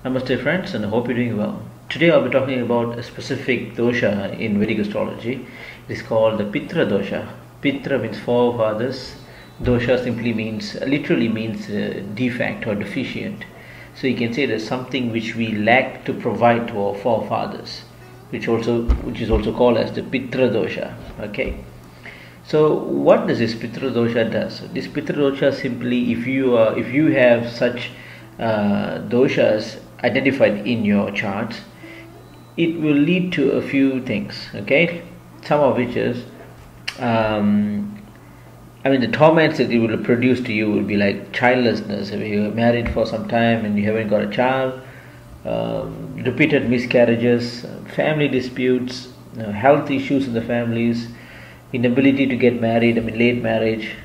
Namaste friends, and I hope you're doing well. Today I'll be talking about a specific dosha in Vedic Astrology. It is called the Pitra dosha. Pitra means forefathers. Dosha literally means defect or deficient. So you can say there's something which we lack to provide to our forefathers, which is also called as the Pitra dosha. Okay. So what does this Pitra dosha does? This Pitra dosha simply, if you have such doshas identified in your charts, it will lead to a few things. Okay, some of which is, the torments that it will produce to you will be like childlessness. If you're married for some time and you haven't got a child, repeated miscarriages, family disputes, health issues in the families, inability to get married, late marriage,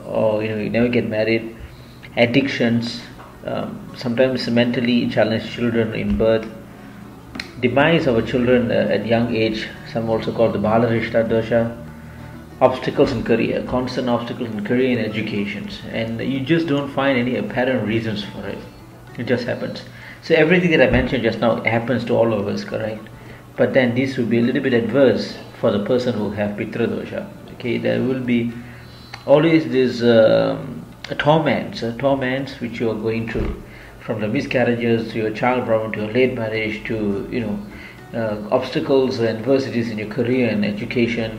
or you never get married, addictions, sometimes mentally challenged children in birth, demise of children at young age, some also called the Pitra dosha, obstacles in career, constant obstacles in career and educations, and you just don't find any apparent reasons for it. It just happens. So everything that I mentioned just now happens to all of us, correct? But then this will be a little bit adverse for the person who have Pitra dosha. Okay, there will be always this torments which you are going through, from the miscarriages to your child problem to your late marriage to obstacles and adversities in your career and education,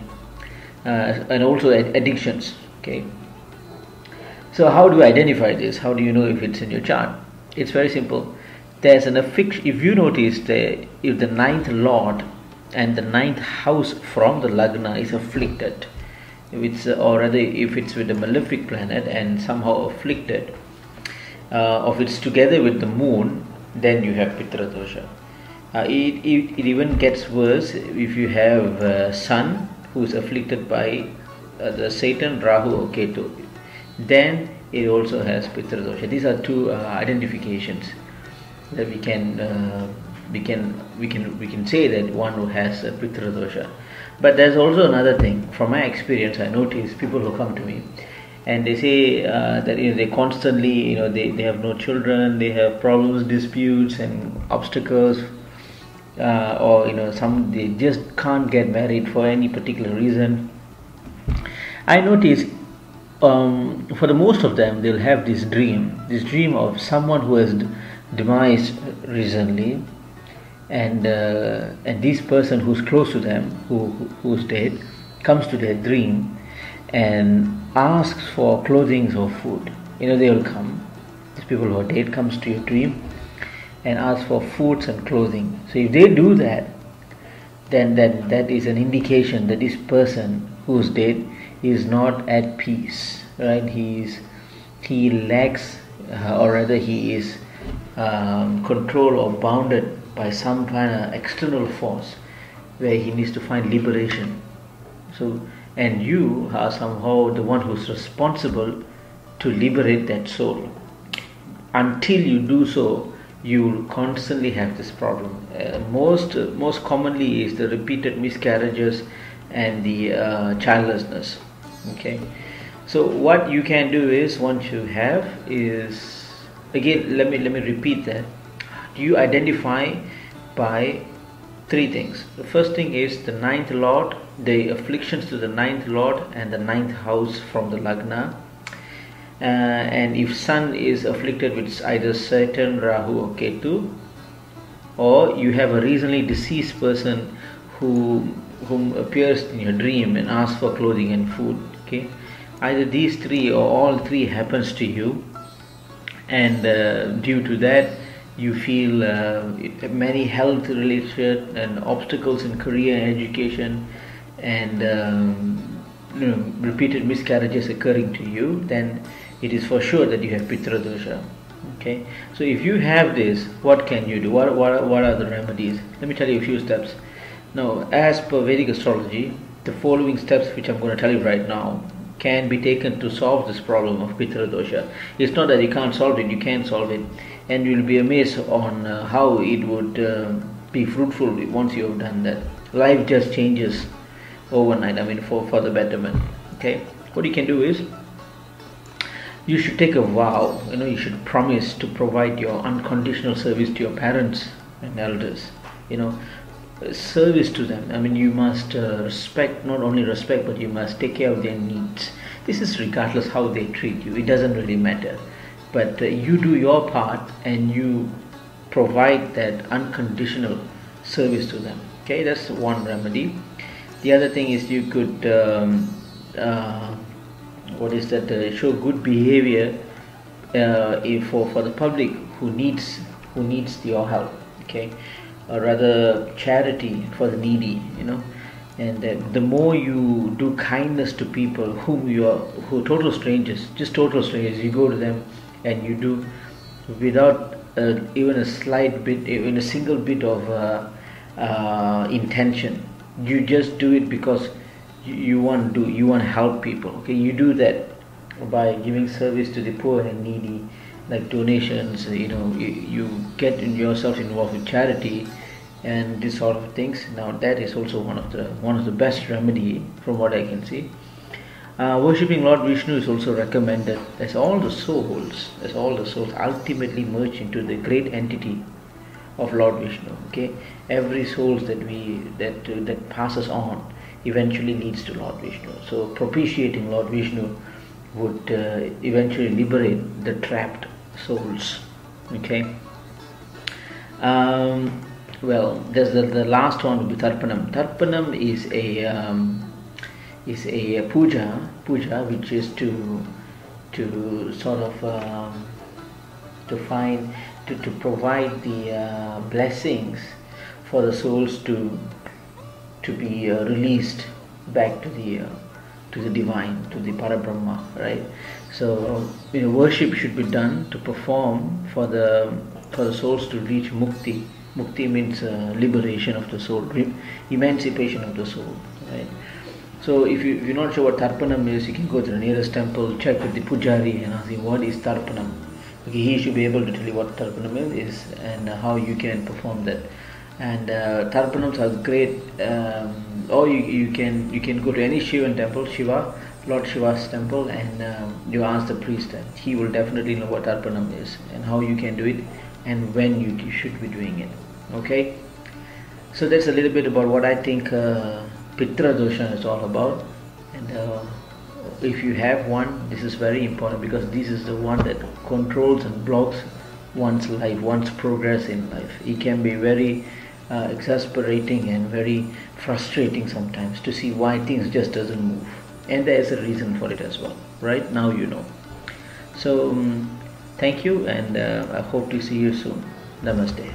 and also addictions. Okay, so how do you identify this? How do you know if it's in your chart? It's very simple. There's an affliction. If you notice that if the ninth lord and the ninth house from the lagna is afflicted, if it's with a malefic planet and somehow afflicted, if it's together with the moon, then you have Pitra dosha. It even gets worse if you have sun who is afflicted by the Satan, Rahu or Ketu. Then it also has Pitra dosha. These are two identifications that we can say that one who has a Pitra dosha. But there's also another thing. From my experience, I notice people who come to me and they say that they constantly they have no children, they have problems, disputes and obstacles, or some they just can't get married for any particular reason. I notice for the most of them they'll have this dream of someone who has demised recently, and this person who's close to them, who's dead, comes to their dream and asks for clothing or food. They will come. These people who are dead comes to your dream and ask for foods and clothing. So if they do that, then that is an indication that this person who's dead is not at peace, right? He lacks, or rather he is controlled or bounded by some kind of external force where he needs to find liberation. So, and you are somehow the one who's responsible to liberate that soul. Until you do so, you will constantly have this problem. Most commonly is the repeated miscarriages and the childlessness. Okay, so what you can do is, once you have, is again let me repeat that. You identify by three things. The first thing is the ninth lord, the afflictions to the ninth lord and the ninth house from the lagna, and if sun is afflicted with either Saturn, Rahu or Ketu, or you have a recently deceased person whom appears in your dream and asks for clothing and food. Okay, either these three or all three happens to you, and due to that you feel many health related and obstacles in career and education, and repeated miscarriages occurring to you, then it is for sure that you have Pitra dosha. Okay, so if you have this, what can you do? What are the remedies? Let me tell you a few steps. Now, as per Vedic Astrology, the following steps which I'm going to tell you right now can be taken to solve this problem of Pitra dosha. It's not that you can't solve it, you can solve it, and you'll be amazed on how it would be fruitful once you have done that. Life just changes overnight, for the betterment. Okay, what you can do is, you should take a vow. You should promise to provide your unconditional service to your parents and elders. You know, service to them. I mean, you must respect, not only respect, but you must take care of their needs. This is regardless how they treat you. It doesn't really matter. But you do your part and you provide that unconditional service to them. Okay, that's one remedy. The other thing is you could show good behavior for the public who needs your help. Okay, or rather charity for the needy. And the more you do kindness to people who are total strangers, you go to them and you do without even a single bit of intention. You just do it because you want to help people. Okay, you do that by giving service to the poor and needy, like donations. You get yourself involved with charity and this sort of things. Now that is also one of the best remedy from what I can see. Worshipping Lord Vishnu is also recommended, as all the souls ultimately merge into the great entity of Lord Vishnu. Okay, every soul that passes on eventually leads to Lord Vishnu. So propitiating Lord Vishnu would eventually liberate the trapped souls. Okay. Well, there's the last one would be Tarpanam. Tarpanam is a puja which is to sort of to provide the blessings for the souls to be released back to the divine, to the Parabrahma, right? So worship should be done to perform for the souls to reach mukti. Mukti means liberation of the soul, emancipation of the soul, right? So if you're not sure what Tarpanam is, you can go to the nearest temple, check with the pujari and ask him what is Tarpanam. Okay, he should be able to tell you what Tarpanam is and how you can perform that. And Tarpanams are great. Or you can go to any Shivan temple, Lord Shiva's temple, and you ask the priest, and he will definitely know what Tarpanam is and how you can do it and when you should be doing it. Okay, so that's a little bit about what I think Pitra dosha is all about. And if you have one, this is very important, because this is the one that controls and blocks one's life, one's progress in life. It can be very exasperating and very frustrating sometimes to see why things just doesn't move, and there is a reason for it as well. Right now so thank you, and I hope to see you soon. Namaste.